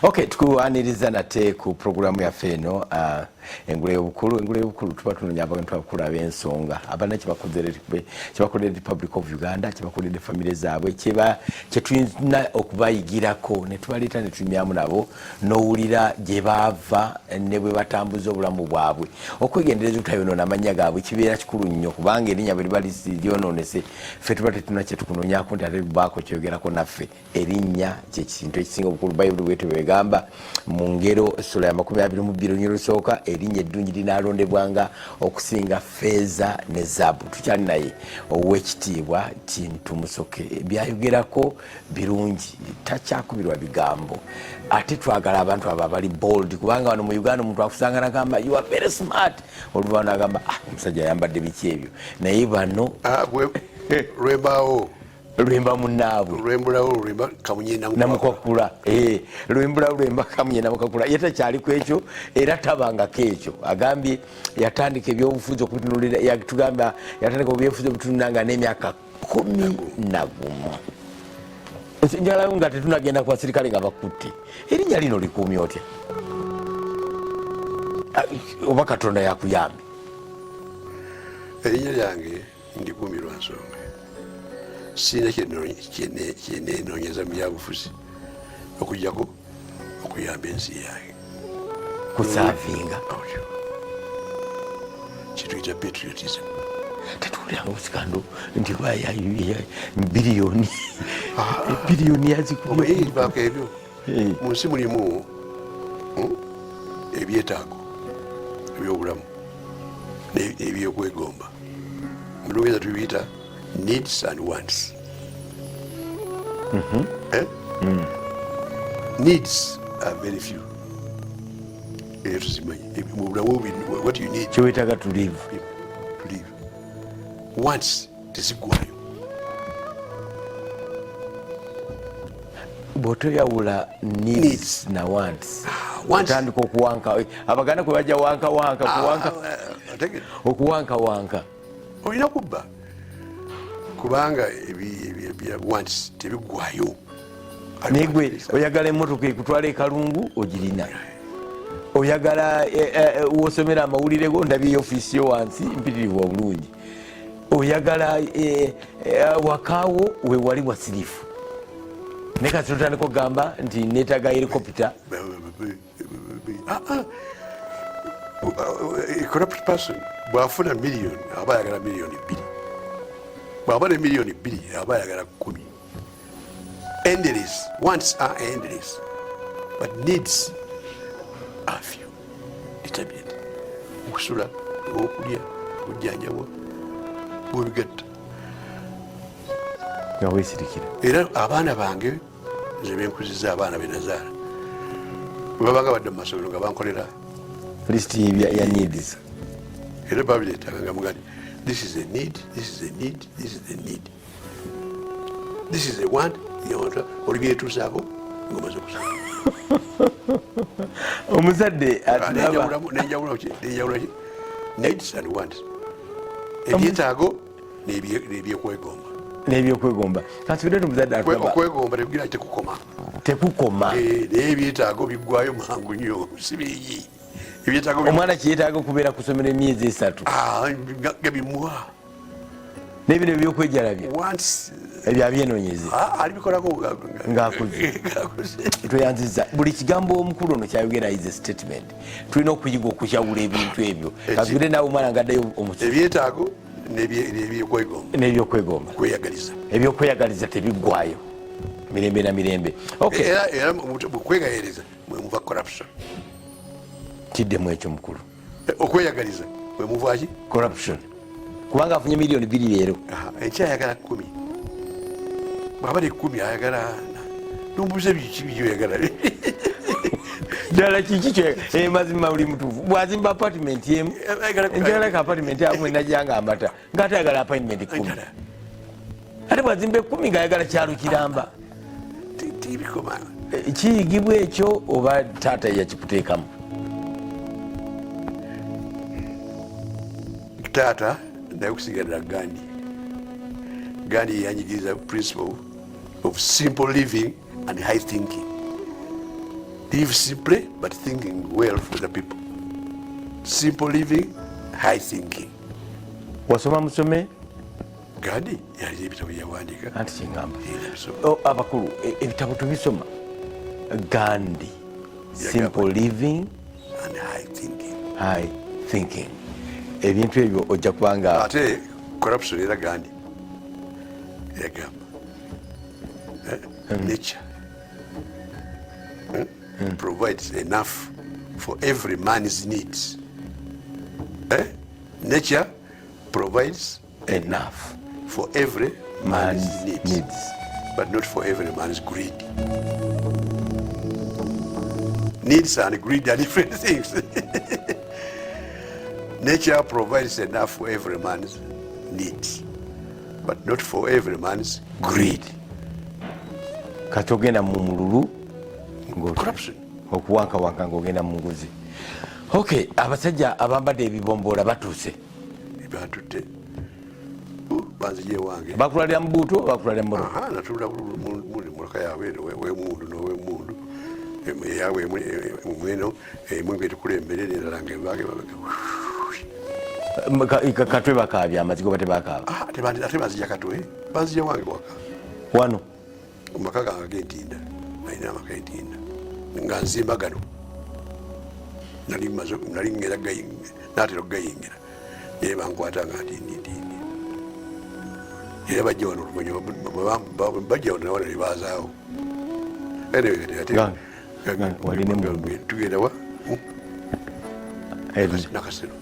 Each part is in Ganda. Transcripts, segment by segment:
Okay, tukuaniriza nate ku programu ya feno engule y'obukulu tuba tunonya abantu abakulu ab'ensonga abana kibakolera Republic of Uganda kibakolera family zaabwe kyetulina okubayigirako ne tubaleeta ne tunyumirwamu nabo n'owulira gye baava ne bwe batambuza obulamu bwabwe okwegendereza obutayonoona amannya gaabwe kibeera kikulu nnyo kubanga erinnya bwe liba lyonoonese ffe tuba tetulina kye tukunoonyako nti ate libaako kyogerako naffe erinnya kyekintu ekisinga obukulu bayibuli bwete bwegamba mu ngero essula ya 22 olunyiro lusooka erinnya eddungi linaalondebwanga okusinga feeza ne zaabu. Tukyali naye ow'ekitiibwa Kintu Musoke byayogerako birungi takyakubirwa bigambo ate twagala abantu abo abali bold kubanga wano mu Uganda omuntu akusanga nagamba you are very smart oluvannyuma nagamba omusajja ayambadde biki ebyo naye bano lwembaawo lwemba munnaabwe lwembulawo lwemba kamunye namukakula lwembulawo lwemba kamunye namukakula ye takyaliku ekyo era tabangako ekyo agambye yatandika ebyobufuzi okubitunulira yatugamba yatandika ebyobufuzi obutunulira nga n'emyaka 11 njalayo nga tetunagenda ku basirikale nga bakutte erinnya lino likuumya otya oba Katonda yakuyambe? erinnya lyange ndikuumirwa nsonga sina kyenenoonyeza mu byabufuzi okujjako okuyamba ensi yange kusaavinga kituyita patriotism. tetuwuliranga busikando nti biliyoni biliyoni yazikubaako ebyo mu nsi mulimu ebyetaago ebyobulamu ebyokwegomba mu Lungereza tubiyita needs and wants. Needs are very few. What you need to live. Wants tezigwayo. Bw'otoyawula needs na wants otandika okuwanka abaganda kwe bajja okuwankawanka olina kubba kubanga ebya wants tebigwayo. negwe oyagala emmotoka ekutwala ekalungu ogirina oyagala wosomera amawulire go ndabye ofiisi yo wansi mpitirivu obulungi oyagala wakaawo wewali wasirifu ne kati totandika okugamba nti neetaaga helicopter. A corrupt person bwafuna million aba ayagala million 2 bwaba ne million 2 aba ayagala 10. Endless wants are endless but needs are few. Determined okusula okulya okujjanjabwa bwebigatta nga weesirikira era abaana bange nze benkuziza abaana benazaala bwe babanga badde mu masomero nga bankolera list ya needs era babireetanga nga mugandi this is a need, this is a need, this is a need, this is a want yonta olibyetuusaako ngomaze okusala omuzadde nenjawula ki needs and wants ebyetaago n'ebyokwegomba kansibireetu omuzadde okwegomba tekugira tekukoma naye ebyetaago biggwayo mangu nnyo si bingi. Omwana kyetaaga okubeera kusomera emyezi 3 gabimuwa n'ebino ebyokwejalabya ebyo abyenoonyeze alibikolako ngaakoze tweyanziza buli kigambo omukulu ono kyayogera is a statement tulina okuyiga okukyawula ebintu ebyo kasubire naawe omwana ngaddayo ebyetaago n'ebyokwegomba ebyokweyagaliza tebiggwayo mirembe na mirembe. Era kwegayereza mwemuva corruption kiddemu ekyo mukulu okweyagaliza mwemuvaaki corruption kubanga afunye million 2 leero ekyayagala 10 bwaba ne 10 ayagala nombuuza biki byoyagala ddala kiki mazima uli mutuufu bwazimba apartment emu njalaka apartment amu enajanga amata ngaate ayagala apartment 10 ate bwazimba 10 ngaayagala kyalo kiramba tibikoma kiyigibwa ekyo oba taata yakikuteekamu taata naye okusigalira Gandhi yanjigiriza principle of simple living and high thinking. Live simply, but thinking well for the people. Simple living, high thinking. Wasoma Musome? Gandhi, yali ebitabo yawandiika. Anti kingamba. Abakulu, ebitabo tubisoma. Gandhi, simple living and high thinking. High thinking. Ebintu ebyo ojja kubanga. Ate corruption era Gandhi yagamba. Nature provides enough for every man's needs. Nature provides enough for every man's needs, but not for every man's greed. Needs and greed are different things. Nature provides enough for every man's needs, but not for every man's greed. Katogenda mu mululu corruption okuwankawanka ng'ogenda mu nguzi. Okay, abasajja abambadde ebibomboola batuuse. Batutte banzije wange bakulalira mu buutu bakulalira mu motoka. Natula muli motoka yaabwe w'emundu n'ow'emundu yaabwe mweno emwe tukulembere nerala ng'ebage katwe bakaabya amazigo bate bakaaba. Ate banzija katwe banzije wange waka wano mu maka gange ag'entinda alina amaka entinda nga nzimba gano nali ngera naatera okugayingira naye bankwata nga ntinditindi era bajja wano olumanyo bajja wano nawana nebazaawo tugenda wa nakasero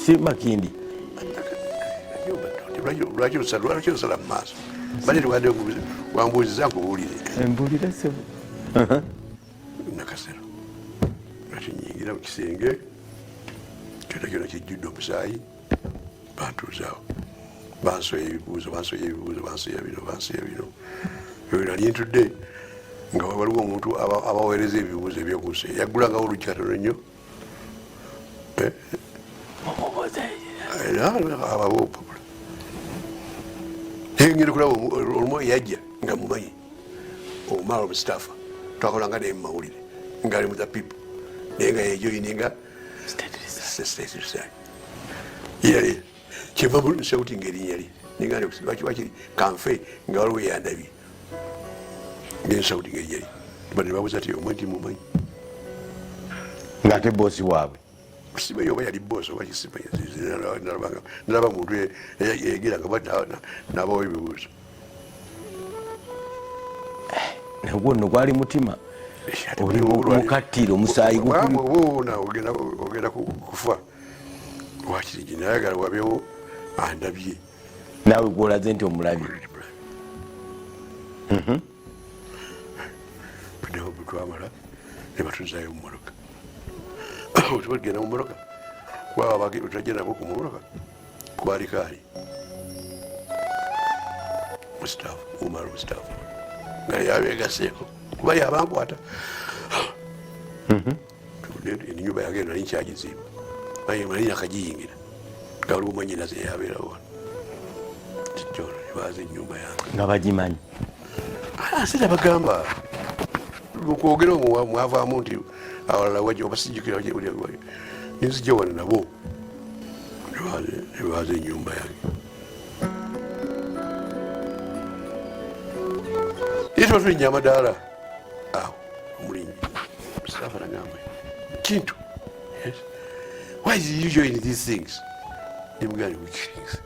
si Makindi lwaki lusala mu maaso bali lwade wambuuziza nkubuulire mbuulira sebo nakasero lwaki nyingira mu kisenge kyona kyona kijjudde omusaayi bantuuzaawo bansoya ebibuuzo bansoya bino eyo nali ntudde nga waliwo omuntu abaweereza ebibuuzo ebyokunsi yaggulangawo oluggi katono nnyo abawo opapula ngenda kulaba olumu yajja nga mumanyi omumala omusitaafa twakolanga naye mumawulire ngaali mu the people naye nga yejoyininga state research yali kyeva nsauti ng'erinnya lye ningawakiri kanfe nga waliwo yandabye ngensauti ng'erinnya lye bane babuuza ti omwe nti mumanyi ng'ate boosi waabwe simanyi oba yali boosi oba kisimanyi nalaba muntu yegeranga nabawo ebibuuzo nagwo nno gwali mutima oli mukattiro omusaayi gwoona ogenda kufa wakiri nayagala wabewo andabye naawe gwolaze nti omulabye bwetwamala nebatuzaayo mu motoka tubagenda mu motoka twajja nabo ku motoka kwaliko ali musitaafu umala omusitaafu nga yabegaseeko kuba yabankwata enyumba yange nali nkyagizimba nali nakagiyingira nga waliwo mwanyinaze yabeerawo kityono nebaza enyumba yange nga bagimanyi sita bagamba okwogera omwo mwavaamu nti awalala wajja obasijjukira nenzijja wano nabo nebaza enyumba yange ye tuba tulinnya amadaala awo omulinyi musaafa nagamba Kintu, yes, why did you join these things? Nimugani, which things?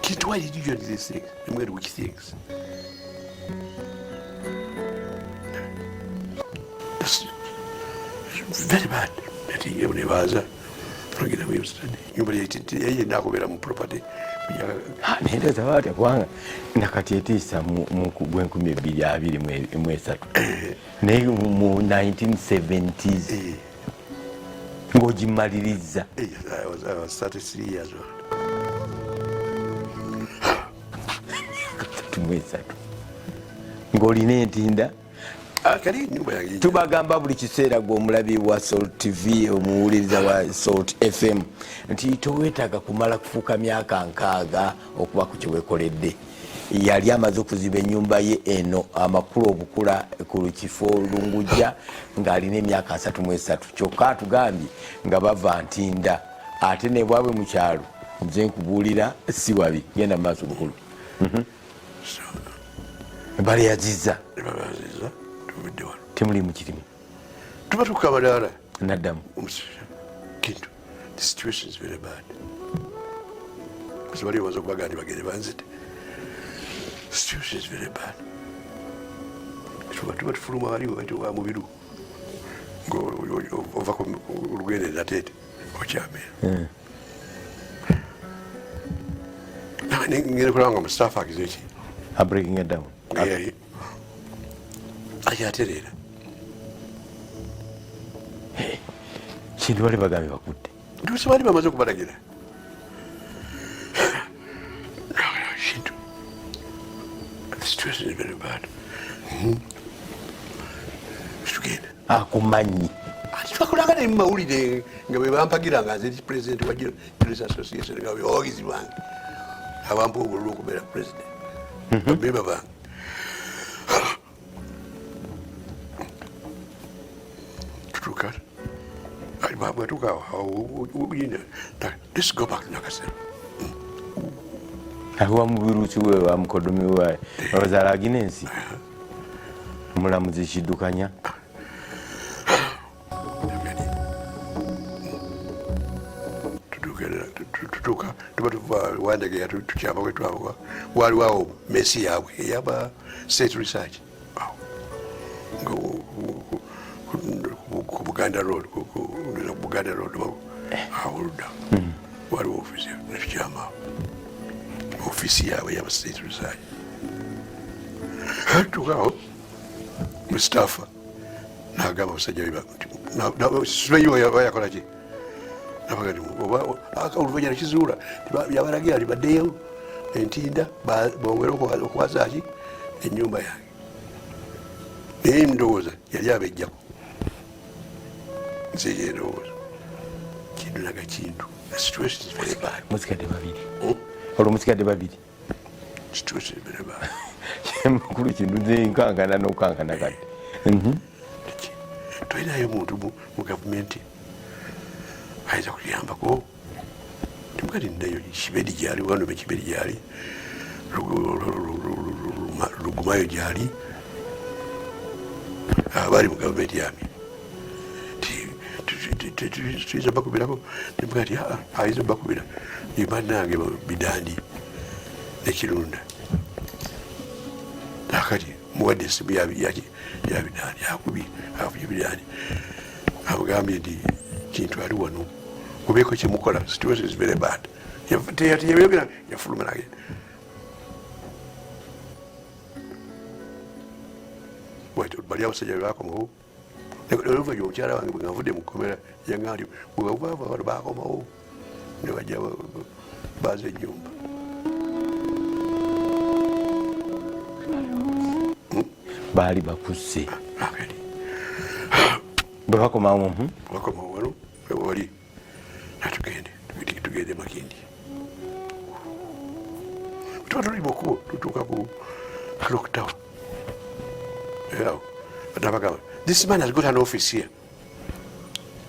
Kintu, why did you join these things? Nimugani, which things? That's very bad. That he never tugenda mu study nyumba yeye nakobera mu property nenda zawadi kwanga nakati etisa mu gwenkumi 2023 naye mu 1970s ngojimaliriza I was 33 years old. ng'olina entinda kali nyumba yange tubagamba buli kiseera gw'omulabi wa Salt TV omuwuliriza wa Salt FM nti toweetaaga kumala kufuuka myaka 6 okuba ku kyeweekoledde yali amaze okuziba ennyumba ye eno amakulu obukula ku kifo Lungujja ng'alina emyaka 33 kyokka atugambye nga bava Ntinda ate ne bwabwe mu kyalo nze nkubuulira si wabi genda mu maaso bukulu baleyaziza temuli mu kirimi tuba tukabalala naddamu Kintu, the situation is very bad. Somebody was over Gandhi again, the situation is very bad. Tuba tufuluma wali wa mubiru ova ku lugende natete okyamera ngene kulanga mu staff akizeki breaking it down ayaterera kintu bali bagambye bakudde tusibali bamaze okubalagira kintu the situation is very bad tugenda akumanyi ati twakolanga ne mumawulire nga bwe bampagira nga nze president wa Journalists Association nga bewawagizi bange abampa obululu okubeera president beba bange tutuka let's go back to Nakasero. ahuwa mubiruki we wa mukodomi we abazaala aginensi mulamuzi kiddukanya tutuka tuba tuva wandege tukyama wetwawa waliwawo mesi yaabwe eyaba state research ku Buganda Road awoludda waliwo ofisi netukyama ofisi yaabwe yaba state research tukawo mustapha nagamba abasajja simanyiwayakolaki oluvanyuma kizuula yabalagira ti baddeyo Ntinda bongere okwazaki ennyumba yange naye ndowooza yali abejjako nze yendowooza kindunaga Kintu musigadde babiri olwo musigadde babiri situation is very bad mukulu kintu nze nkankana n'okankana kati tolinayo muntu mu gavumenti ayinza kuyambako timukati nnayo kibedi gyali wano be kibedi gyali lugumayo gyali abali mu gavumenti yami tuyinza bakubirako timukati ayinza bakubira imanange bidandi nekirunda akati muwadde esimu yabidandi akubye bidandi amugambye nti Kintu ali wano kubeeko kyemukola situation is very bad teyayogera yafuluma nagenda bali abasajja bebakomawo oluvanyuma omukyala wange bwe nvudde mukomera yanga nti bwebava bano bakomawo ne bajja baza ennyumba baali bakusse bwe bakomawo wano wali tugende Makindi tuba tuli mukubo tutuuka ku Clock Tower nabagamba this man has got an office here,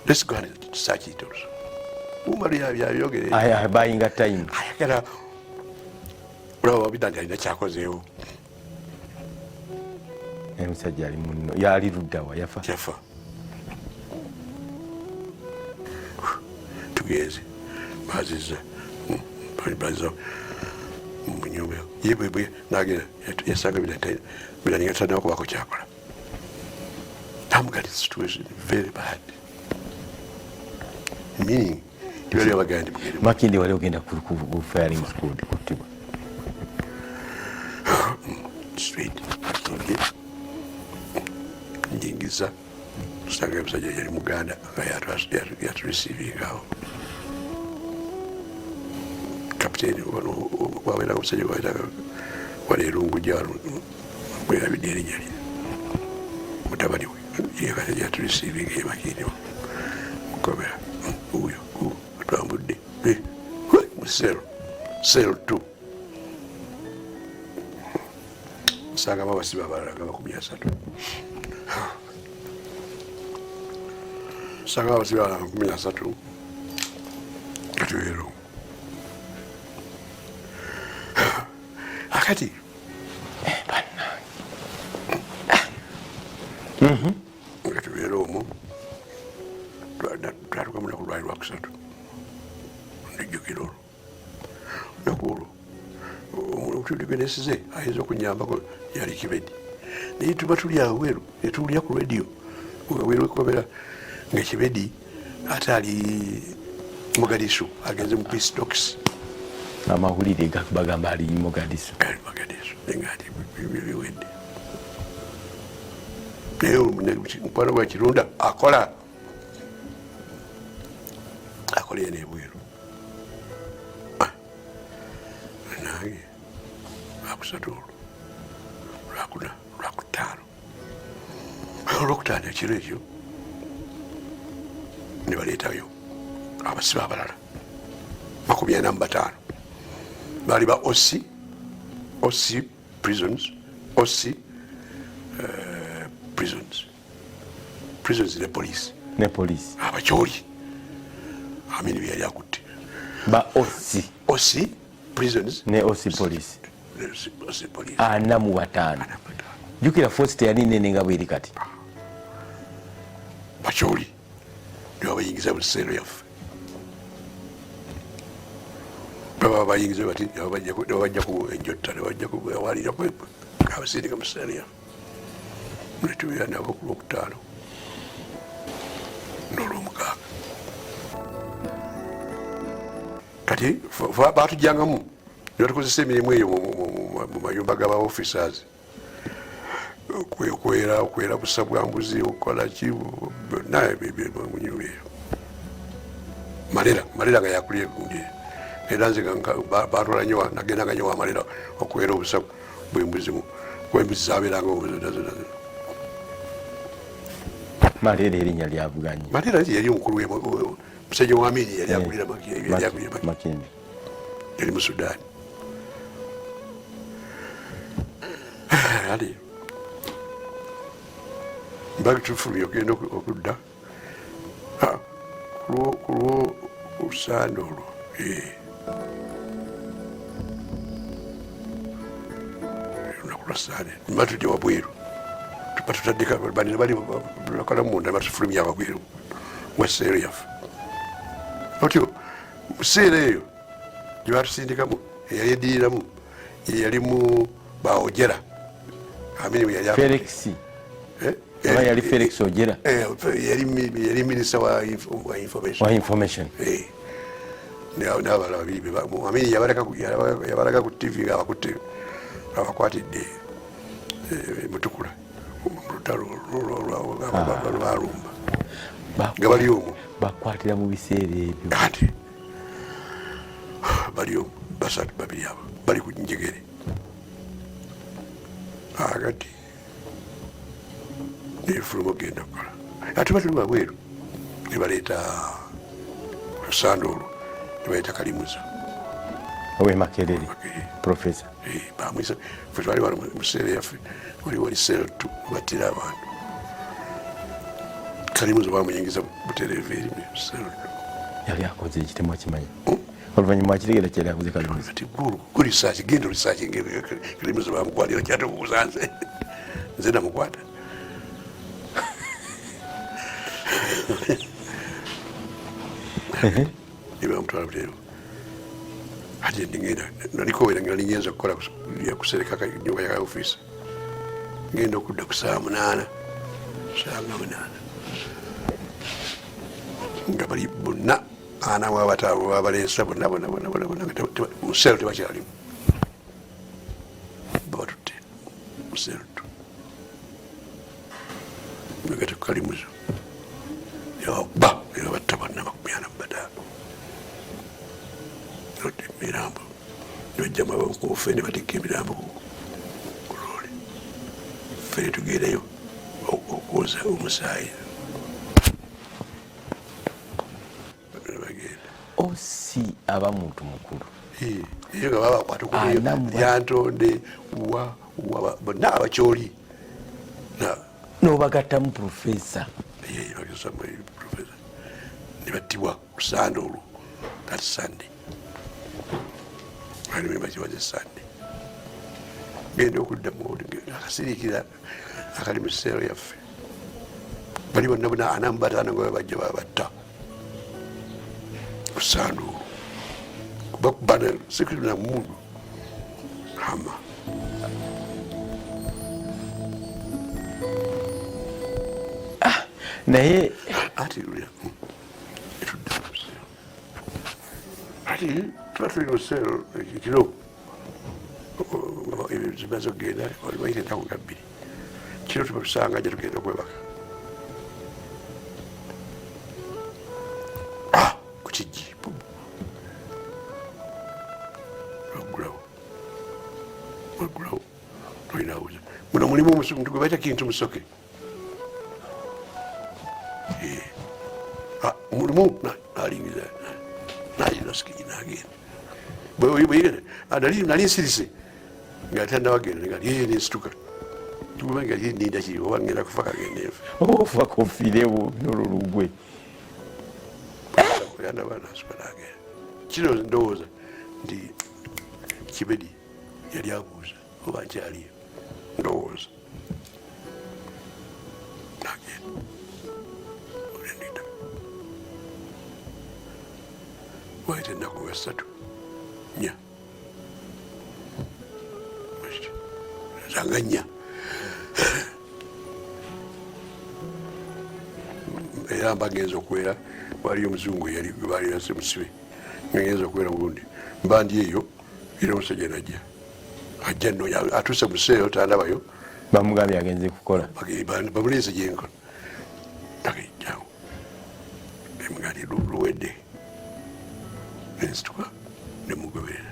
let's go and search it also. buying time ayagala olaba bidandi alina kyakozeewo omusajja ali muno yali luddawa yafa tugenze baziza mu nyumba yebwebwe nagenda yasanga bidandi nga tatandika kubako kyakola tamugati situation very bad meaning tibali abagandi Makindi wali ogenda ku firing squad kutibwa straight njingiza tusanga musajja yali muganda nga yatureceivingawo kapiteni wabeerako musajja wali erungujja bwerabidde erinnya lye mutabani we yatureceivinga ye Makindi mukomera uyo twambudde mu sel 2 nasangamu abasibe abalala nga 30. Sanga abasibe abalala 30 katubeera omwo. Akati nga tubeera omwo twatuka mu lunaku lwali lwakusatu nejjukira olwo olunaku olwo omututugenesize ayinza okunyambako yali Kibedi naye tuba tuli aweeru netuwulira ku radio weeru ekobera nga Kibedi ate ali Mogadishu agenze mu peace talks. Amawulire bagamba ali Mogadishu nenga ati biwedde naye mukwano gwa Kirunda akola yene ebweru nange lwakusatu olwo lwakuna lwakutaano olwokutaano ekiro ekyo ne baleetayo abasibe abalala 45 baali ba OC prisons ne police abakyoli amini byali akutte ba OC prisons ne OC police ana mu batano jukira force teyali nene nga bweri kati bakyoli nibo bayingiza mu seero yaffe baba bayingiza bati bajja ku enjotta nebajja kuwalira abasindika mu seero yaffe netubeera nabo ku lwokutaano n'olwomukaaga kati batujjangamu nebatukozesa emirimu eyo mu mayumba g'aba officers okwera busa bwa mbuzi okukola ki byonna munyumba eyo malera nga yakulya egundi era nze batwala nnyo nagendanga nnyo wa malera okuwera obusa bw'embuzi zabeeranga malera erinnya lyavuganye malera yali omukulu musajja wamini yali akulira Makindi yali mu Sudan ali bagitufulumye okugenda okudda kulwo olusanda olwo olunaku lwasande batudde wabweru batutaddeka banira bali bakola munda batufulumya wabweru weseero yaffe otyo museera eyo gyebatusindikamu eyali eddiriramu yali mu baojera Felix yali Felix Ojera yali minisita wa information n'abalala babiri amini yabalaga ku TV nga abakutte abakwatidde mutukula mulutalo lwalumba nga bali omwo bakwatira mu biseera ebyo ati bali omwo basatu babiri abo bali ku njegere agati nefuluma ogenda kukola ate batuli wabweru nebaleeta lusanda olwo nebaleeta kalimuza owe Makerere professor bamwisa fe twali wano museera yaffe waliwo liseera battira abantu kalimuza bamuyingiza butereevu erimu seera yali akoze ekitemu akimanyi oluvannyuma akitegeera kyali akoze kalimuza ati gulisaaki genda olisaaki kalimuza bamukwatira kyate kubuuza nze namukwata nebamutwala butereevu ate ndigenda nalikowera nga linyinza kukola kusereka nyumba ya ofisi ngenda okudda ku saa 8 nga bali bonna ana wabataavu babalesa bonna museero tebakyalimu babatutte museero megate kukalimuzo yaba batta bonna 45 emirambo nibajjamu abakufe ne batikka emirambo ku loole ffe ne tugendayo okwoza omusaayi bagenda osi aba muntu mukulu eyo nga babakwata yantonde bonna abakyoli n'obagattamu profesa ne battibwa ku sande olwo that Sunday. I remember it was a Sunday. Genda okuddamu akasirikira akali mu kiseera yaffe bali bonna bonna ana mu bataano nga bajja babatta ku sande olwo kubakubana sekirina mundu hama naye ati tuba tuli museero ekiro zimaze okugenda olimaire ennaku nga bbiri kiro tuba tusanga gye tugenda okwebaka ku kijji waggulawo tolinawuza muno mulimu omusungu gwe baita Kintu Musoke mulimu nalingiza nagenda nali nsirise nga tannawagenda nga nensituka nga ninda kiri oba ngenda kufa kagenda enfe ofa kofirewo nololugwe yandaba nasuka nagenda kino ndowooza nti Kibedi yali abuuza oba nkyaliyo ndowooza nagenda olendida waite ennaku nga 3 4 zanga 4 era mba genza okuwera waliyo omuzungu yali balirase musibe nga genza okuwera burundi mba ndi eyo era omusajja najja ajja nno atuuse museeyo tandabayo bamugambye agenze kukola bamuleese gyenkola takejjawo emugandi luwedde nensituka nemugoberera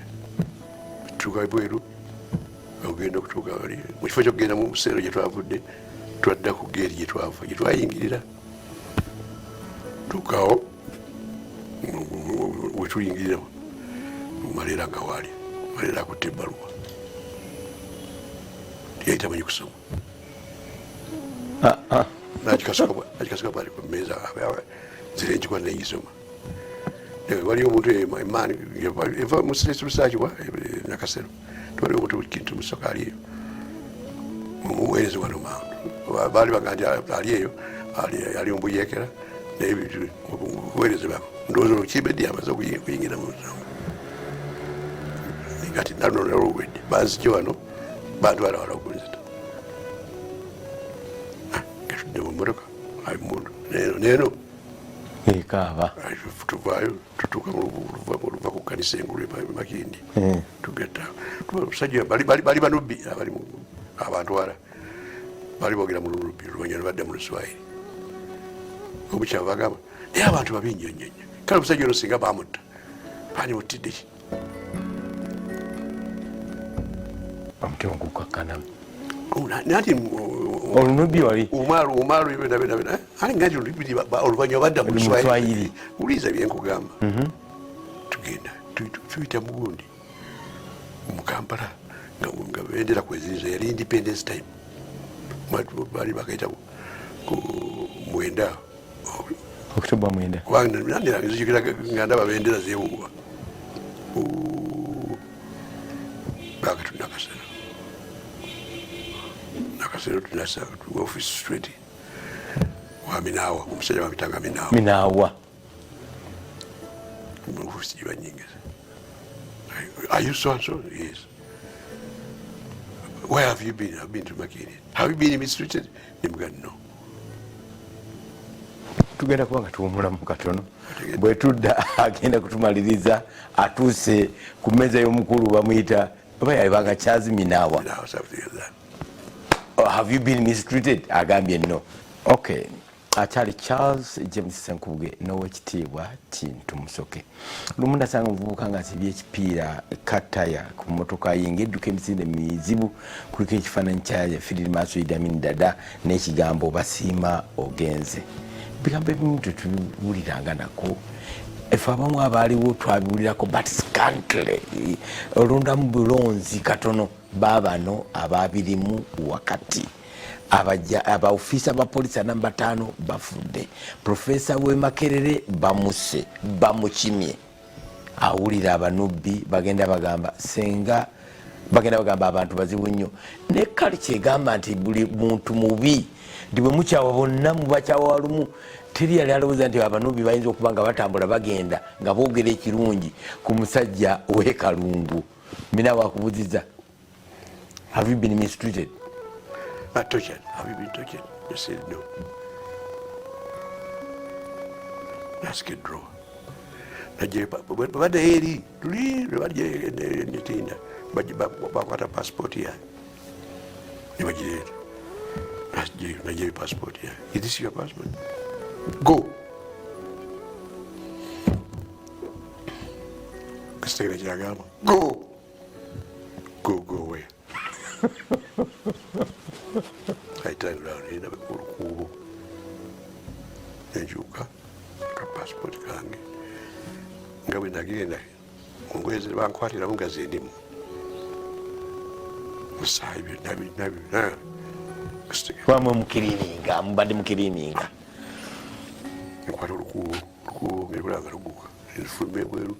tutuuka bweru ogenda okutuuka wali mu kifo kyokugenda mu museero gye twavudde twadda ku geeri gye twava gye twayingirira tuukawo wetuyingirira maleera nga waali maleera akutte ebbaluwa yali tamanyi kusoma nakikasuka bwali ku mmeeza zire nkikuba negisoma waliyo omuntu emaani eva mu siresirusakiwa nakasero twaliwo omuntu Kintu Musoke aliyo mumuweereze wano mangu baali baga nti ali eyo ali mubuyekera naye kuweereze bako ndowooza olukibedi amaze okuyingira mu nsonga kati nanolwedde banzije wano bantwala wala okunzita ngetudde mu mmotoka ali mundu neeno ekaaba tuvaayo tutuuka luva ku kanisa Engule Makindi tugenda omusajja bali banubbi abantwala bali boogera mu lulubbi oluvanyuma ne badda mu Luswayiri omukyala bagamba naye abantu babi nnyo nnyo nnyo kale omusajja ono singa bamutta bandimutidde ki omutima gukakkana nati olunubbi wali omwalo bena ali ngati oluvanyuma badda mu Luswayiri uliiza byenkugamba tugenda tuyita mugundi mu Kampala nga bendera kweziriza yali independence time bali bakaita ku 9 October 9 kubanga nzijukira nga ndaba bendera zewuuba nakasero tunasa office street wa Minawa omusajja bamutanga Minawa office gibanyingiza are you so and so? Yes. Where have you been? I've been to Makini. Have you been mistreated? No. Tugenda kuba nga tuwumulamu katono bwe tudda agenda kutumaliriza atuuse ku mmeeza y'omukulu bamuyita oba yabanga Charles Minawa. Have you been mistreated? Agambye no. Okay. Akyali Charles James Senkubuge n'owekitiibwa Kintu Musoke. Lumu ndasanga omuvubuka ng'asibye ekipiira kataya ku mmotoka ye ng'edduka emisinde mizibu kuliko ekifaananyi kya yafiirira maaso Idi Amin Dada n'ekigambo basiima ogenze. Bigambo ebimu tetubiwuliranga nako efe abamu abaaliwo twabiwulirako but scantly olondamu bulonzi katono babano ababirimu wakati abaofisa ba polisi namba 5 bafudde, Profesa we Makerere bamuse bamukimye. Awulira abanubbi bagenda bagamba senga bagenda bagamba abantu bazibu nnyo ne kali kyegamba nti buli muntu mubi ndi bwe mukyawa bonna mubakyawa walumu. Teri yali alowooza nti abanubbi bayinza okuba nga batambula bagenda nga boogera ekirungi ku musajja ow'ekalungu. Mina wakubuziza, have you been mistreated? Tortured. Have you been tortured? You said no. That's good, bro. Bada heri tuli baje netinda bakwata passport ya nibajire Nigeria passport ya. Is this your passport? Go. Kastegera kyagamba go away. I turned around in a cool nenjuka ka passport kange nga bwe nagenda mungwezi bankwatira mungazi endimu musaayi nabi wamwe mukirininga mubadde mukirininga nkwata olukuubo ngelulanga luguka nfuluma ebweru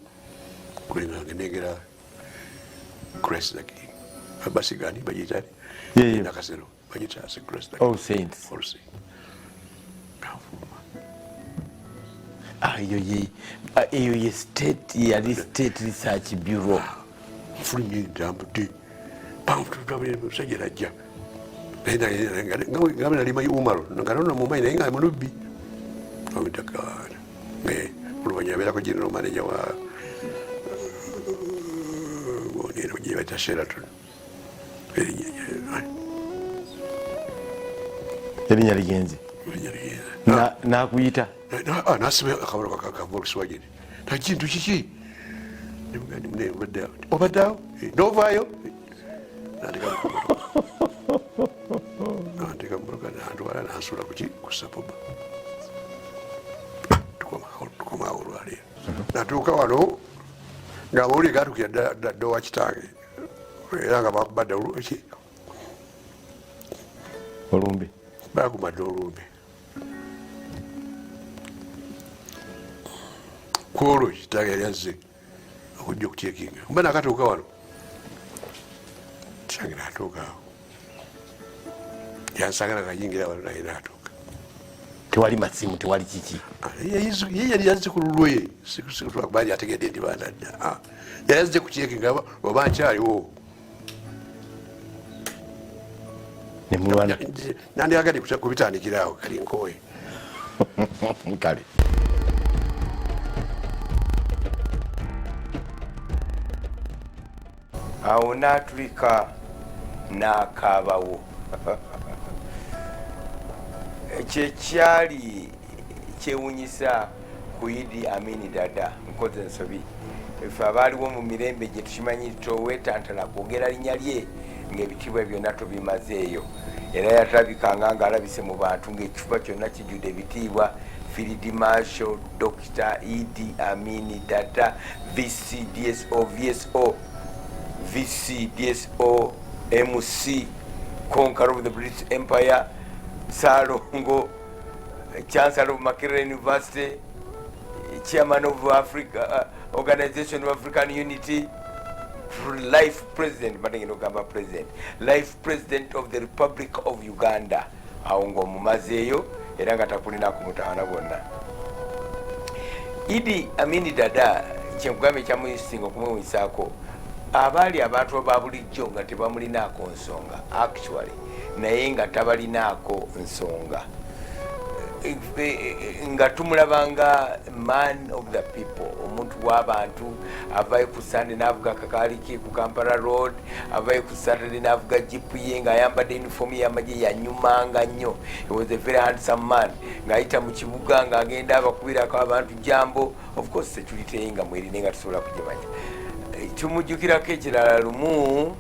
kulengange negera Christ the King abasigani bajitani nakasero bajitase Christ the King. All Saints. Eyo ye state yali state research bureau. Fulumye ndambude musajja najja ngabe nali mayi umaro nganona mumayi naye nga mulubbi omitakana oluvanyuma abeerako general manager wa bonero gye bayita Sheraton. Erinnya ligenze nakuyita nasiba akabalo Volkswagen na kintu kiki obaddeawo novaayo nandika mumotoka nantwala nansula kuki kusapoba tukomaawo olwaleero natuuka wano nga mawuli gatukira dda wa kitange era nga bakubadde ki olumbe bakumadde olumbe kwolwo kitange yali azze okujja okukyekinga mba nakatuuka wano kitange natuukaawo yansagala kayingira wano naye natuuka tewali masimu tewali kiki ye yali yazze ku lulwe sikubali ategedde ndi bandadda yali azze kukyekinga oba nkyaliwo nandyagadde kubitandikiraawo kali nkoye kale awo n'atulika n'akaabawo kyekyali kyewunyisa ku Idi Amin Dada nkoze ensobi efe abaaliwo mu mirembe gye tukimanyi towetantala kwogera linnya lye ng'ebitiibwa byonna tubimazeeyo era yatalabikanga ng'alabise mu bantu ng'ekifuba kyonna kijjudde ebitiibwa Field Marshal Dr. Idi Amin Dada VCDSO VSO VCDSO MC Conqueror of the British Empire Salongo Chancellor of Makerere University Chairman of Africa Organization of African Unity Life President President Life President of the Republic of Uganda awo ng'omumazeeyo era nga takulina kumutawana bonna. Idi Amin Dada kyenkugamba ekyamuyisinga okumwewunyisako abaali abantu ba bulijjo nga tebamulinaako nsonga actually naye nga tabalinaako nsonga nga tumulabanga man of the people omuntu w'abantu avayo ku Sunday n'avuga kakaali ke ku Kampala road avayo ku Saturday n'avuga jipu ye ng'ayambadde uniform y'amagye yanyumanga nnyo. He was a very handsome man ng'ayita mu kibuga ng'agenda abakubirako abantu jambo of course security ye nga mwerine nga tusobola kugimanya. Tumujjukirako ekirala lumu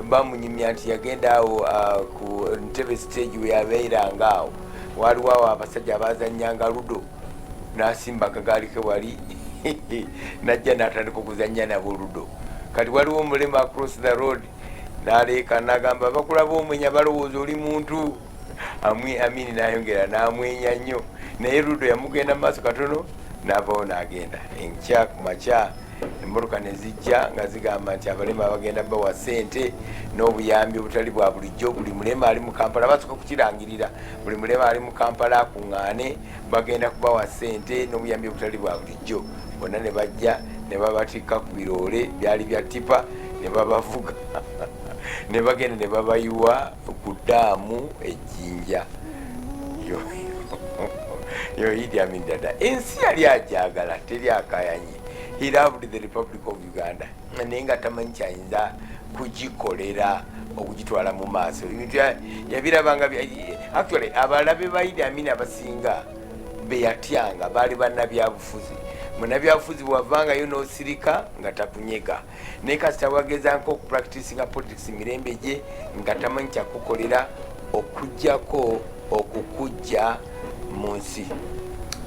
bamunyumya nti yagenda awo ku Ntebe stage we yabeeranga awo waliwo awo abasajja abazannyanga ludo n'asimba akagaali ke wali najja n'atandika okuzannya nabo ludo kati waliwo omulema across the road naleka nagamba bakulaba omwenya balowooza oli muntu Amini nayongera namwenya nnyo naye Ludo yamugenda maaso katono navawo nagenda enkya ku makya emmotoka nezijja nga zigamba nti abalema bagenda bawa ssente n'obuyambi obutali bwa bulijjo. Buli mulema ali mu Kampala basooka kukirangirira, buli mulema ali mu Kampala akuŋŋaane bagenda kubawa ssente n'obuyambi obutali bwa bulijjo. Bonna ne bajja ne babatikka ku biroole byali bya tipa ne babavuga ne bagenda ne babayiwa ku ddaamu ejjinja. Yo Idi Amin Dada ensi yali ajagala teri akayanye. He loved the Republic of Uganda naye nga tamanyi kyayinza kugikolera okugitwala mu maaso. Ebintu yabirabanga actually abalabe ba Idi Amin abasinga beyatyanga baali bannabyabufuzi. Munnabyabufuzi bwavangayo n'osirika nga takunyega naye kasita wagezanko okupracticinga politics mirembe gye nga tamanyi kyakukolera okujjako okukujja mu nsi.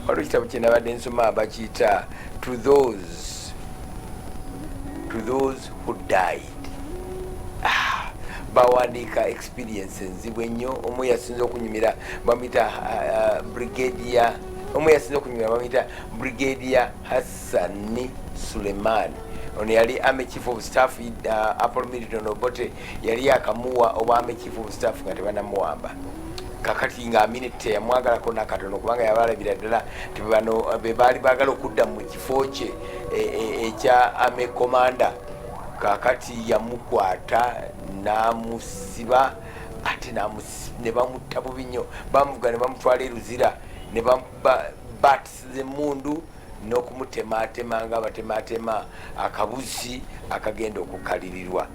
Waliwo ekitabo kye nabadde nsoma bakiyita to those who died. Bawandiika experience nzibwe nnyo. Omu yasinza okunyumira bamuyita brigadier, omu yasinza okunyumira bamuyita brigadier Hassani Suleiman. Ono yali army chief of staff Apollo Milton Obote yali yakamuwa oba army chief of staff nga tebanamuwamba. Kakati nga Amini teyamwagalako nakatono kubanga yabalabira ddala ti bano be baali baagala okudda mu kifo kye ekya ame komanda. Kakati yamukwata namusiba ate ne bamutta bubi nnyo, bamuvuga ne bamutwala eruzira ne batisiza emmundu n'okumutematema nga batematema akabuzi akagenda okukalirirwa.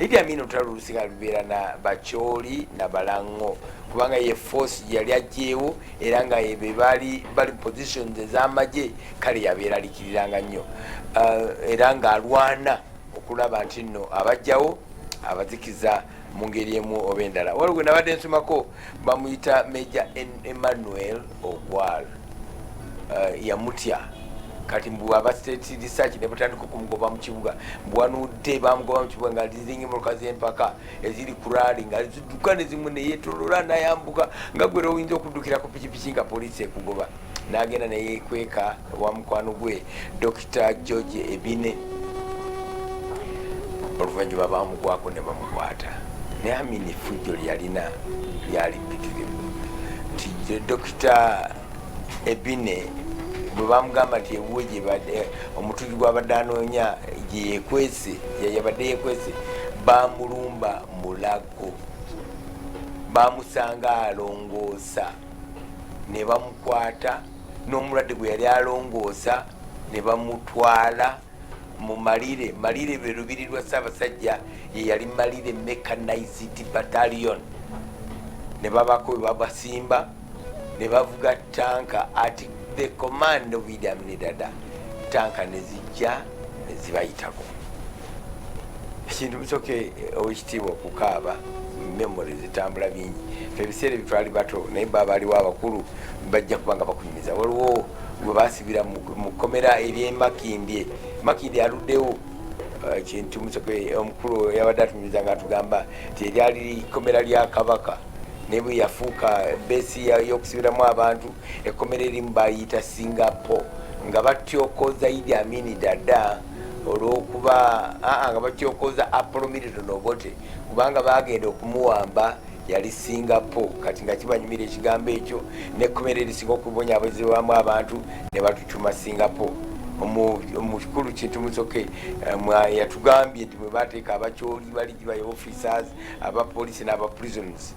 Idi Amin olutalo olusinga lubeera na bakyoli na balango kubanga ye force yali ajjeewo era nga be bali positions ez'amagye kale yabeera alikiriranga nnyo era ng'alwana okulaba nti nno abajjawo abazikiza mu ngeri emu oba endala. Waliwo gwe nabadde nsomako bamuyita Major Emmanuel Ogwal yamutya kati mbu aba state research ne batandika okumugoba mu kibuga mbwanudde bamugoba mu kibuga nga lizinga emmotoka z'empaka eziri ku rali nga zidduka ne zimu ne yeetolola nayambuka nga gwera oyinza okuddukira ku pikipiki nga poliisi ekugoba. N'agenda ne yeekweka wa mukwano gwe Dr. George Ebine. Oluvannyuma bamugwako ne bamukwata naye Amini effujjo lyalina lyali ppitirivu nti Dr. Ebine bwe bamugamba nti ewuwe gyebadde omutugi gwabadde anoonya gyeyekwese yabadde yekwese bamulumba mulago bamusanga alongoosa ne bamukwata n'omulwadde gwe yali alongoosa ne bamutwala mu Malire lwe lubiri lwa Ssaabasajja ye yali Malire Mechanized Battalion. Ne babako bwe babasimba ne bavuga tanka ati the command of Idi Amin Dada tanka ne zijja ne zibayitako. Ekintu Musoke owekitiibwa okukaaba memory zitambula bingi ebiseera bitwali bato naye baba aliwo abakulu bajja kubanga bakunyumiza. Waliwo gwe basibira mu komera ery'Emakindye. Makindye aluddewo Kintu Musoke omukulu yabadde atunyumiza nga atugamba nti eryali komera lya Kabaka naye bwe yafuuka beesi y'okusibiramu abantu ekkomera erimu bayita Singapore nga batyokoza Idi Amin Dada olw'okuba nga batyokoza Apollo Milton Obote kubanga bagenda okumuwamba yali Singapore. Kati nga kibanyumira ekigambo ekyo n'ekkomera erisinga okubonyaabonyezebwamu abantu ne batucuma Singapore. Omukulu Kintu Musoke yatugambye nti bwe bateeka abakyoli baligibaye officers abapoliisi n'abaprisons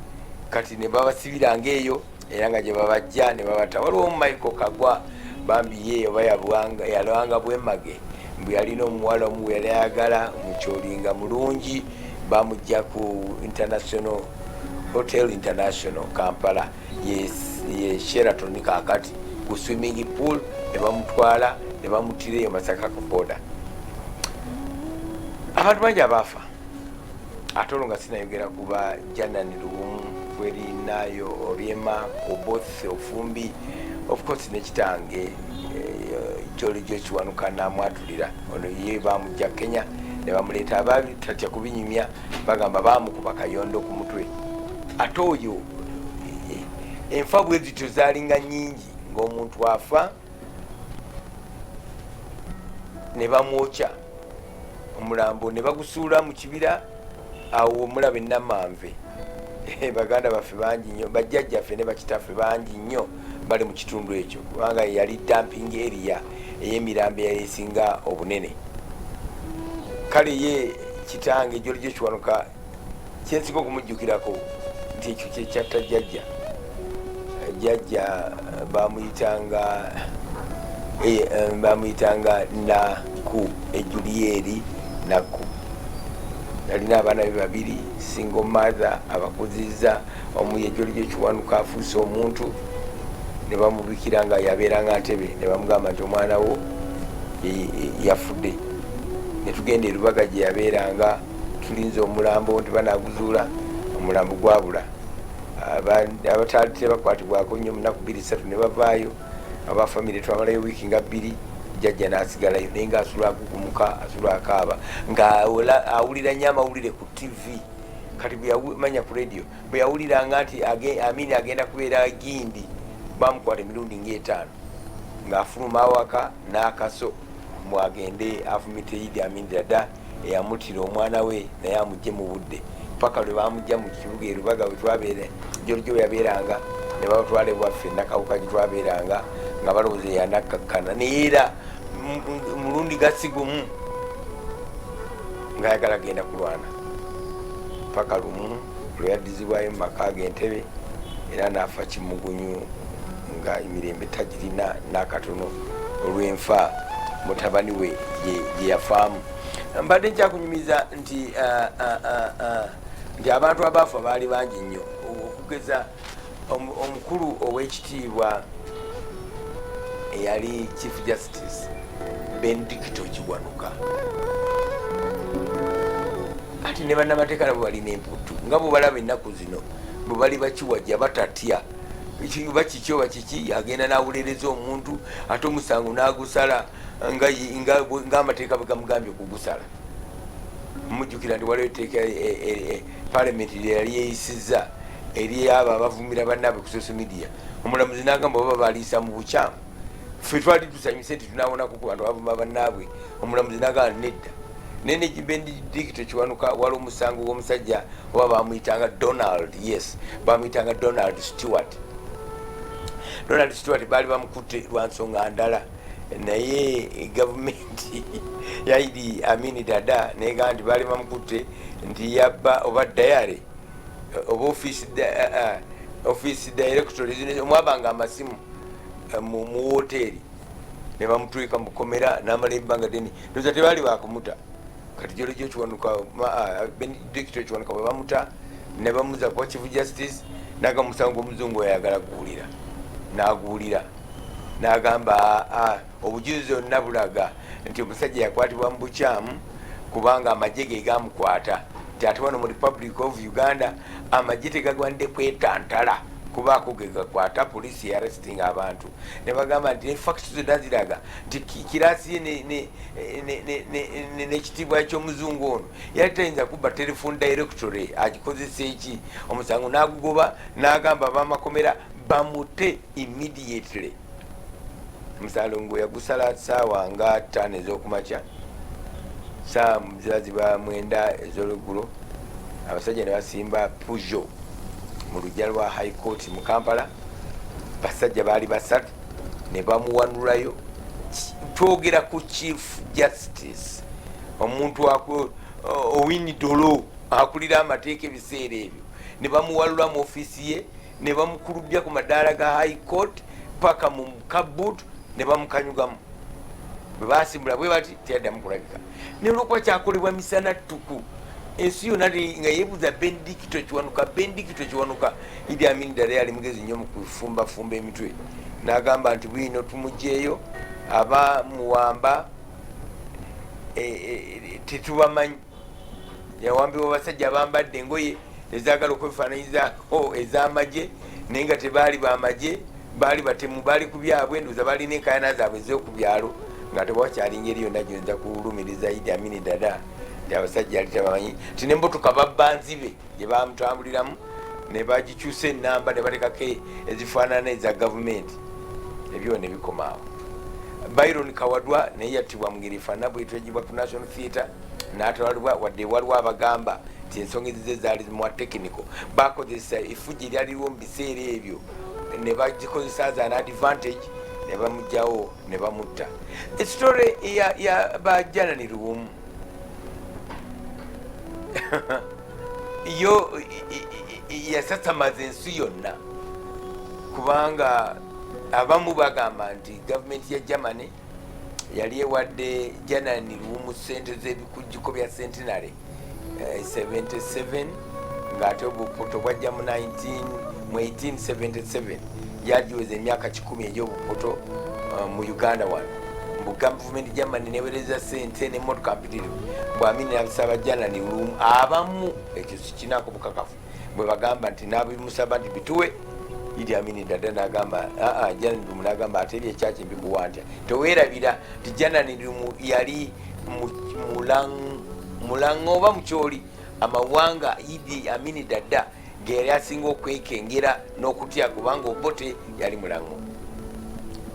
kati ne babasibiranga eyo era nga gye babajja ne babata. Waliwo Michael Kagwa bambi ye oba yalwanga bwemage mbu yalina omuwala omu yali ayagala mukyolinga mulungi bamujja ku International Hotel International Kampala ye Sheraton kakati ku swimming pool ne bamutwala ne bamutira eyo Masaka ku border. Abantu bangi abaafa ate olwo nga sinayogera kuba Janani Luwumu Werinayo Oriema Oboth Ofumbi of course nekitange Jolly George Wanukana mwatulira ono ye bamujja Kenya ne bamuleeta abaali tatya kubinyumya bagamba bamukuba kayondo ku mutwe. Ate oyo enfa bwe zityo zaalinga nyingi, ng'omuntu afa ne bamwokya omulambo ne bagusuula mu kibira awo omulaba enamanve. Baganda baffe bangi nnyo, bajjajjaffe ne bakitaffe bangi nnyo bali mu kitundu ekyo, kubanga yali dumping area ey'emirambo eyayesinga obunene. Kale ye kitange Joljo Kiwanuka kyensinga okumujjukirako nti ekyo kyekyatta jjajja. Jjajja bamuyitanga Naku, Ejuliyeri Naku. Yalina abaana be babiri, single mother, abakuzizza. Omu ye Joljo Kiwanuka afuuse omuntu, ne bamubikira nga yabeeranga Ntebe, ne bamugamba nti omwana wo yafudde. Ne tugenda e Lubaga gye yabeeranga, tulinze omulambo nti banaaguzuula, omulambo gwabula. Abataali tebakwatibwako nnyo mu nnaku 2-3 ne bavaayo. Aba famire twamalayo wiiki nga 2, jjajja n'asigalayo naye ng'asula agugumuka, asula akaaba, ng'awulira nnyo amawulire ku TV. Kati bwe yamanya ku radio, bwe yawuliranga nti Amini agenda kubeera Gindi, bamukwata emirundi nga 5, ng'afuluma awaka n'akaso mwagende afumite Idi Amin Dada eyamutira omwana we naye amugye mu budde. Paka lwe bamugya mu kibuga e Lubaga we twabeera, Joljo yabeeranga, ne batwala ewaffe Nakawuka gye twabeeranga, nga balowooza yanakkakkana naye era mulundi gasi gumu ng'ayagala genda kulwana. Paka lumu lwe yaddizibwayo mu maka g'Entebe era n'afa kimugunyu nga emirembe tagirina n'akatono olw'enfa mutabani we gye yafaamu. Mbadde nkyakunyumiza nti abantu abaafa baali bangi nnyo, okugeza omukulu ow'ekitiibwa eyali Chief Justice Benedicto Kiwanuka. Ati ne bannamateeka nabo balina emputu nga bwe balaba ennaku zino bwe bali bakiwajja batatya oba kiki oba kiki, agenda n'awulereza omuntu ate omusango n'agusala ng'amateeka bwe gamugambye okugusala. Mujjukira nti waliwo etteeka palamenti lye yali yeeyisizza eri abo abavumira bannaabwe ku social media. Omulamuzi n'agamba baba baliisa mu bukyamu, ffe twali tusanyuse nti tunaawonako ku bantu abavuma bannaabwe. Omulamuzi n'agamba nedda. Naye ne Benedicto Kiwanuka waliwo omusango gw'omusajja oba bamuyitanga Donald, yes, bamuyitanga Donald Stewart. Donald Stewart baali bamukutte lwa nsonga ndala, naye gavumenti ya Idi Amin Dada negamba nti baali bamukutte nti yabba oba dayare oba office directory omwabanga amasimu mu woteeri, ne bamutwika mukomera n'amala ebbanga ddene. Ndoza tebaali bakumuta. Kati Joljo Kiwanuka, Benedicto Kiwanuka bwe bamuta ne bamuza kwa Chief Justice, naga musango omuzungu ayagala kuwulira n'aguwulira n'agamba obujulizi onna bulaga nti omusajja yakwatibwa mu bukyamu kubanga amagye ge gamukwata, nti ate wano mu Republic of Uganda amagye tegagwanidde kwetantala kubaako ge gakwata, poliisi arresting abantu. Ne bagamba nti facts zonna ziraga nti kiraasi ye n'ekitiibwa ky'omuzungu ono yali tayinza kubba telefone directory agikozesa eki. Omusango n'agugoba n'agamba abamakomera bamute immediately. Musalongo yagusala saawa nga 5 ez'okumakya, saa ziba 9 ez'olweggulo. Abasajja ne basimba pujo mu luggya lwa High Court mu Kampala. Basajja baali 3 ne bamuwanulayo. Twogera ku Chief Justice, omuntu owinidolo akulira amateeka ebiseera ebyo, ne bamuwalula mu ofiisi ye, ne bamukulubya ku madaala ga High Court paka mu kabutu, ne bamukanyugamu. Bwe basimbula bwe bati teyaddamu kulabika. Ne olwokuba kyakolebwa misana ttuku, ensi yonna nga yeebuuza Benedicto Kiwanuka. Idi Amin Dada yali mugezi nnyo mu kufumbafumba emitwe, n'agamba nti bwino tumugyeyo abamuwamba tetubamanyi. Yawambibwa basajja bambadde engoye ezaagala okwefaananyizaako ez'amagye naye nga tebaali bamagye, baali batemu, baali ku byabwe, ndoza balina enkaayana zaabwe ez'oku byalo, nga tewakyali ngeri yonna gyonza kulumiriza Idi Amin Dada abasajja yali tabamanyi ti nemmotoka babbanzibe gye bamutambuliramu ne bagikyusa enamba ne balekako ezifaanana eza gavumenti, ebyo ne bikomaawo. Byron Kawadwa naye yattibwa mu ngeri efaanana bwetyo, yagibwa ku National Theatre n'atwalibwa, wadde waliwo abagamba nti ensonga ezize zaali mwa technical, bakozesa effuji eryaliwo mu biseera ebyo ne bagikozesa as an advantage ne bamugjawo ne bamutta. Esitole ya bajanani Luwum yo yasasamaza ensi yonna, kubanga abamu bagamba nti gavumenti ya Germany yali ewadde Janani Luwum sente z'ebikujjuko bya centenary 77 ng'ate obupoto bwajja mu 1877 yagiweza emyaka 10 egy'obupoto mu Uganda wano. Gavumenti Germany newereza sente n'emmotoka mpitirivu bwamini nabisaba Janani Luwum. Abamu ekyo sikinako bukakafu bwe bagamba nti nabimusaba nti bituwe, Idi Amini Dada n'agamba Janani Luwum n'agamba ate eri ekyaki mbikuwa ntya, teweerabira nti Janani Luwum yali mulango oba mukyoli amawanga Idi Amini Dada ge yali asinga okwekengera n'okutya, kubanga Obote yali mulango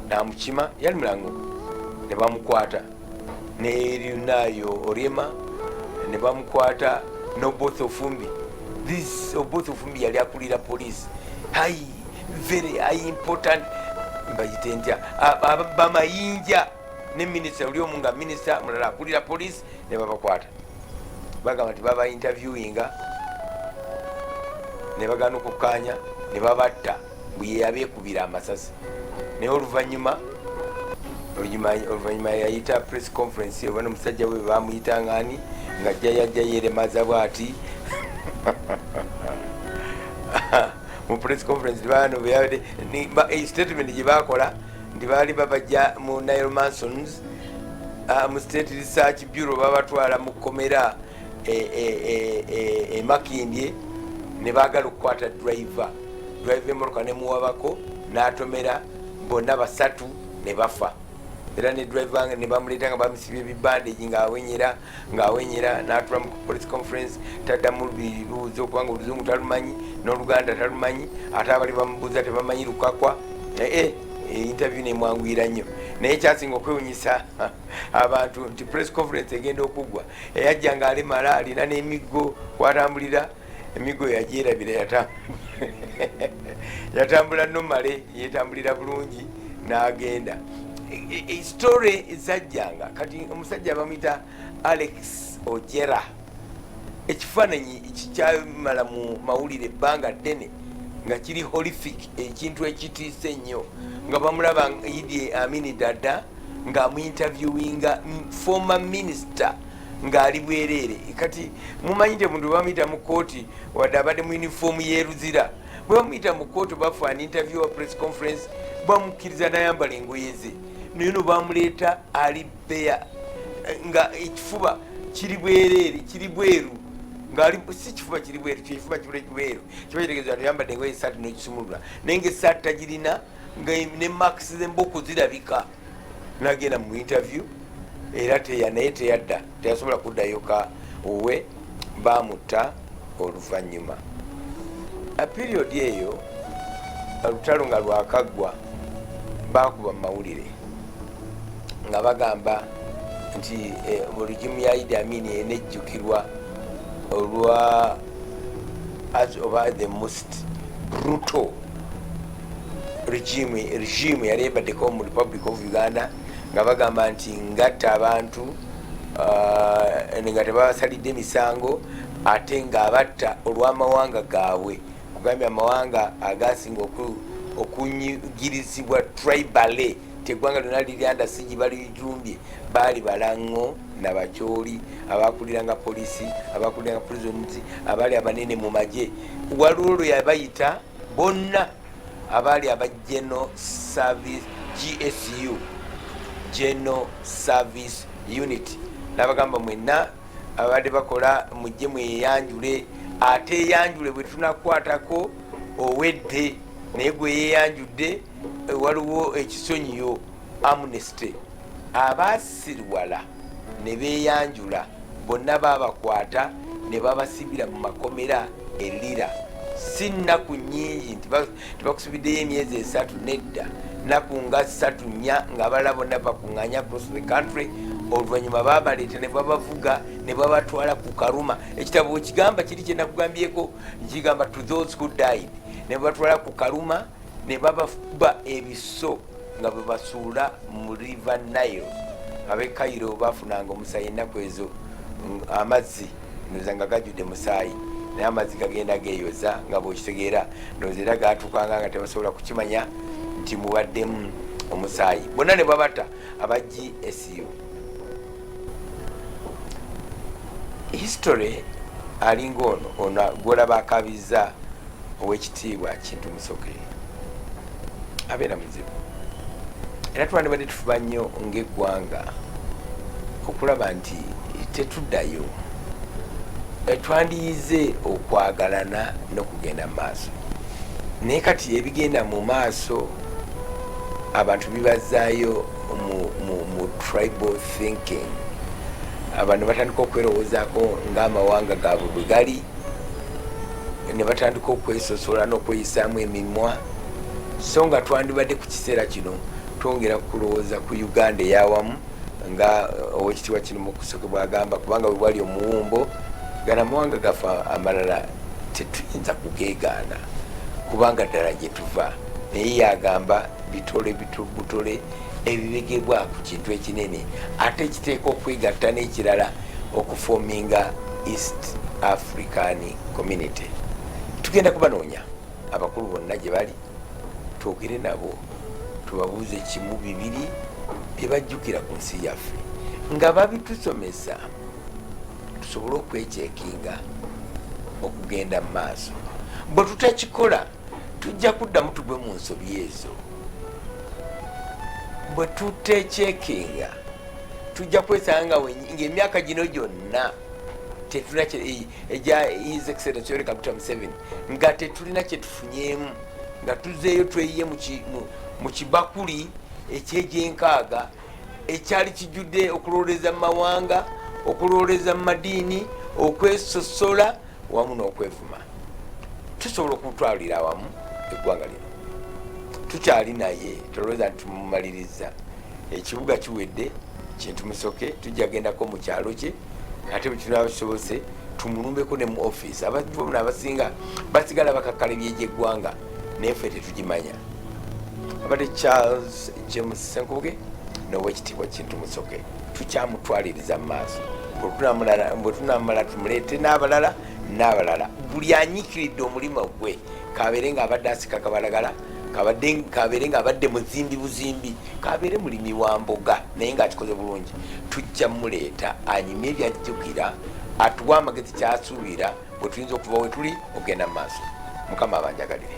namukima, yali mulango ne bamukwata, ne Lunayo Orema ne bamukwata, n'Oboth Ofumbi. This Oboth Ofumbi yali akulira police, very high important bayite ntya bamayinja ne minisita oli omu nga minisita mulala akulira police ne babakwata, bagamba nti baba interviewinga ne bagana okukkaanya ne babatta bwe yabeekubira amasasi. Naye oluvannyuma yayita press conference oba n'omusajja we bamuyita ngani ng'ajja yajja yeremaza bw'ati mu press conference bano statement gye bakola nti baali babajja mu Nile Mansons mu State Research Bureau, babatwala mu kkomera Makindye ne baagala okukwata driver emmotoka ne muwabako n'atomera, bonna basatu ne bafa. Era ne driver ne bamuleeta nga bamusibye ebibandegi ng'awenyera n'atula mu police conference, taddamu bibuuzo kubanga Oluzungu talumanyi n'Oluganda talumanyi, ate abali bamubuuza tebamanyi Lukakwa. Interview nemwanguyira nnyo, naye kyasinga okwewunyisa abantu nti press conference egenda okuggwa, eyajja ng'alemala alina n'emiggo kwatambulira, emiggo yagyerabira yatambula nomale, yetambulira bulungi n'agenda. Story ezajjanga kati omusajja bamuyita Alex Ojera, ekifaananyi kikyamala mu mawulire ebbanga ddene nga kiri horrific, ekintu ekitiisa ennyo, nga bamulaba Idi Amini Dada ng'amuinterviewinga former minister ng'ali bwereere. Kati mumanyi nti omuntu bamuyita mu kooti wadde abadde mu uniform y'eruzira, bwe bamuyita mu kooti bafaana interview wa press conference bamukkiriza n'ayambala engoye ze, naye no bamuleeta ali beya nga ekifuba kiri bwereere, kiri bweru, ngali si kifuba kiri bweru, kifuba kiri bweru, kiba kitegeeza nti yambadde engoye esaatu n'ekisumulula, naye ng'essaatu tagirina, nga ne max z'emboko zirabika. N'agenda mu interview era naye teyadda, teyasobola kuddayo ka owe, baamutta oluvannyuma. Period eyo olutalo nga lwakaggwa, baakuba mu mawulire nga bagamba nti mu regimu ya Idi Amin enejjukirwa olwa the most brutal regime yali ebaddeko mu Republic of Uganda, nga bagamba nti ngatta abantu nga tebabasalidde emisango, ate ng'abatta olw'amawanga gaabwe, kugambye amawanga agasinga okunyigirizibwa tribale, teggwanga lyonna liryanda sigi balijumbye, baali Balango n'Abakyoli, abakuliranga polisi, abakuliranga prisons, abaali abanene mu magye. Waliwo olwo yabayita bonna abaali aba General Service GSU, General Service Unit, n'abagamba mwenna abadde bakola mujje mweyanjule, ate eyanjule bwe tunakwatako owedde, naye gwe yeyanjudde waliwo ekisonyiyo amnesty. Abaasirwala ne beeyanjula bonna babakwata ne babasibira mu makomera erira. Si nnaku nnyingi nti bakusibiddeyo emyezi 3 nedda, nnaku nga 3-4 nga abalala bonna bakuŋŋanya across the country. Oluvannyuma babaleeta ne babavuga ne babatwala ku Karuma. Ekitabo kigamba kiri kye nakugambyeko, kigamba to those who died. Ne babatwala ku Karuma ne babafuba ebiso nga bwe basuula mu River Nile. Ab'e Cairo bafunanga omusaayi ennaku ezo, amazzi noza nga gajjudde musaayi, naye amazzi gagenda geeyoza nga bwekitegeera ndowooza era gatukanga nga tebasobola kukimanya nti mubaddemu omusaayi. Bonna ne babata abajji esiyo. History alinga ono gwolaba akabiza ow'ekitiibwa Kintu Musoke abeera muzibu, era twandibadde tufuba nnyo ng'eggwanga okulaba nti tetuddayo, twandiyize okwagalana n'okugenda mu maaso. Naye kati ebigenda mu maaso abantu bibazaayo mu tribal thinking. Abantu batandika okwerowoozaako ng'amawanga gaabwe bwe gali, ne batandika okwesosola n'okweyisaamu emimwa. So nga twandibadde ku kiseera kino twongera kulowooza ku Uganda ey'awamu nga owekitiibwa kino Musoke bw'agamba, kubanga bwe bwali omuwumbo gana amawanga gaffe amalala tetuyinza kugeegaana kubanga ddala gye tuva. Naye yagamba bitole bitubutole ebibegebwa ku kintu ekinene, ate kiteeka okwegatta n'ekirala okufoominga East African Community. Tugenda kubanoonya abakulu bonna gye bali, twogere nabo tubabuuze kimu bibiri bye bajjukira ku nsi yaffe nga babitusomesa, tusobole okwecekinga okugenda mu maaso. Bwe tutakikola tujja kuddamu tugwe mu nsobi ezo. Bwe tutecekinga tujja kwesanga ng'emyaka gino gyonna tetulina egya His Excellency Yoweri Kaguta Museveni nga tetulina kye tufunyeemu, nga tuzeeyo tweyiye mu kibakuli ekyegyenkaaga ekyali kijjudde okulooleza mu mawanga, okulooleza mu madiini, okwesosola wamu n'okwevuma. Tusobola okutwalira awamu eggwanga lino. Tukyali naye tolowooza nti tumumaliriza. Ekibuga kiwedde Kintu Musoke, tujja gendako mu kyalo kye, ate bwe tunaba kisobose tumulumbeko ne mu offisi. Abantu bonna abasinga basigala bakakkala ebyegyeggwanga naye ffe tetugimanya. Abadde Charles James Senkubuge n'owekitiibwa Kintu Musoke tukyamutwaliriza mu maaso. Bwe tunamala tumuleete n'abalala, buli anyiikiridde omulimu gwe kabeere ng'abadde asika kabalagala, kabeere ng'abadde muzimbi buzimbi, kabeere mulimi wa mboga naye ng'akikoze bulungi, tujja muleeta anyumye ebyajjukira, atuwa amagezi kyasuubira bwe tuyinza okuva we tuli okugenda mu maaso. Mukama abanjagalire.